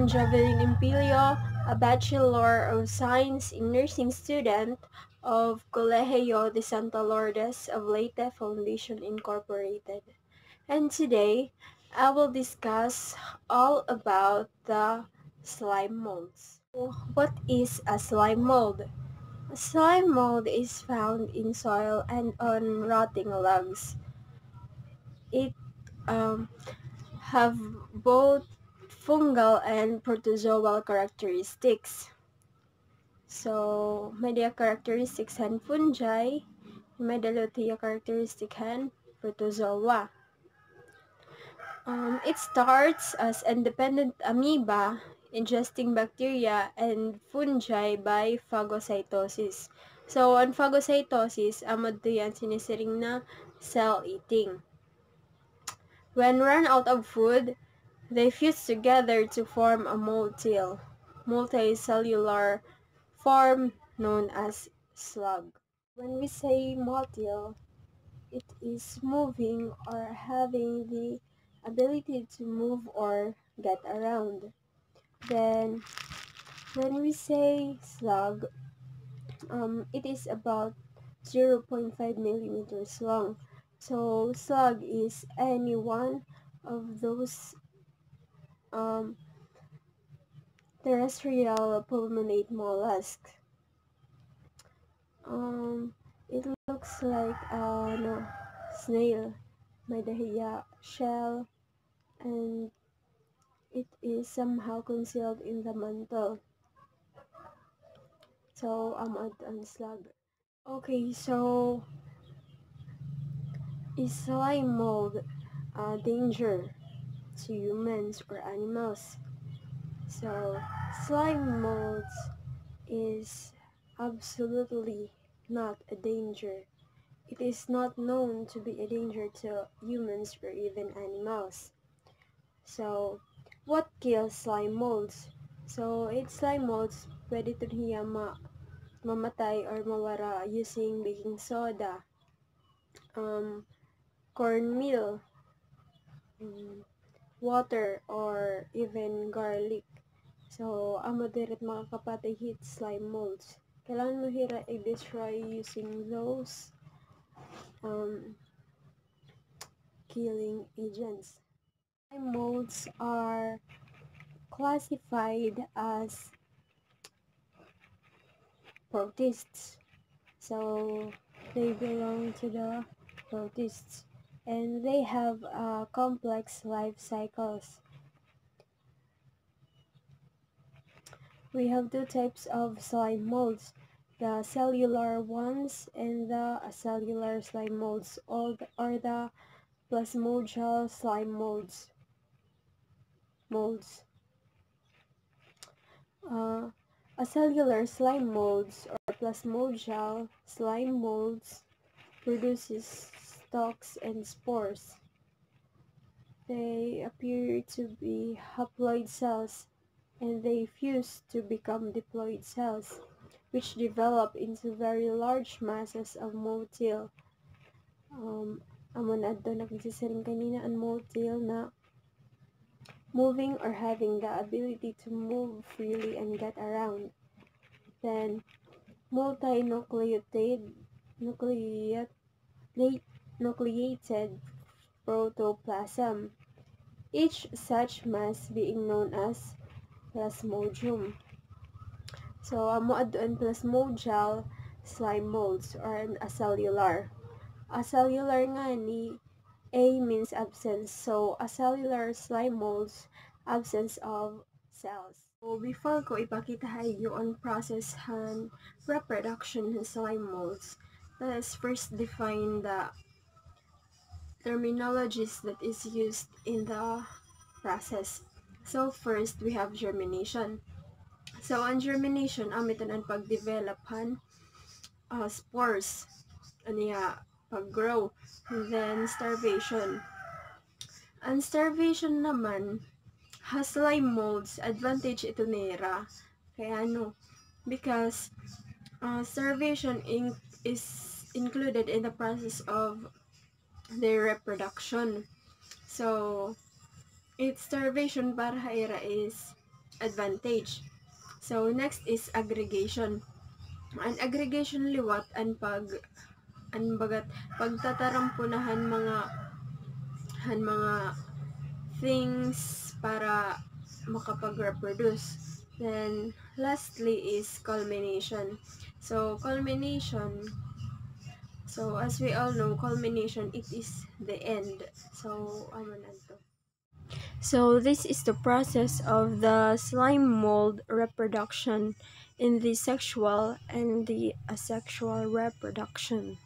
am Jovelyn Empillo, a Bachelor of Science in Nursing student of Colegio de Santa Lourdes of Leyte Foundation Incorporated. And today, I will discuss all about the slime molds. What is a slime mold? A slime mold is found in soil and on rotting logs. It um, have both fungal and protozoal characteristics. So, may dia characteristics han fungi, may dalotia characteristic han protozoa. It starts as independent amoeba ingesting bacteria and fungi by phagocytosis. So, on phagocytosis, amad to yan sinisiring na cell eating. When run out of food, they fuse together to form a multicellular form known as slug. When we say motile, it is moving or having the ability to move or get around. Then, when we say slug, it is about 0.5 millimeters long. So, slug is any one of those terrestrial pulmonate mollusk. It looks like a snail. May dahiya shell and it is somehow concealed in the mantle. So, an slug. Okay, so is slime mold a danger to humans or animals? So, slime molds is absolutely not a danger. It is not known to be a danger to humans or even animals. So, what kills slime molds? So, it's slime molds, pwede ito niya mamatay or mawara using baking soda, cornmeal, water, or even garlic. So, amo direct makakapatay hit slime molds. Kailangan mo hira i-destroy using those killing agents. Slime molds are classified as protists. So, they belong to the protists. And they have complex life cycles. We have two types of slime molds, the cellular ones and the acellular slime molds, or the plasmodial slime molds. Acellular slime molds or plasmodial slime molds produces stalks and spores. They appear to be haploid cells and they fuse to become diploid cells, which develop into very large masses of motile. Amo na adto nagsisiring kanina ang motile na moving or having the ability to move freely and get around. Then, nucleated protoplasm, each such mass being known as plasmodium. So, amo adun plasmodial slime molds or an acellular. Acellular nga ni A means absence. So, acellular slime molds, absence of cells. So, before ko ipakita hayo on process and reproduction ng slime molds, let's first define the terminologies that is used in the process. So, first, we have germination. So, on germination, ito ang pag-developan spores. Pag-grow. Then, starvation. Ang starvation naman, has slime molds, advantage ito nera. Kaya because starvation is included in the process of their reproduction. So, its starvation para haira is advantage. So next is aggregation. An aggregation liwat an bagat pagtatarampunahan mga things para makapag-reproduce. Then lastly is culmination. So culmination, so as we all know, culmination, it is the end. So amo na to. So this is the process of the slime mold reproduction in the sexual and the asexual reproduction.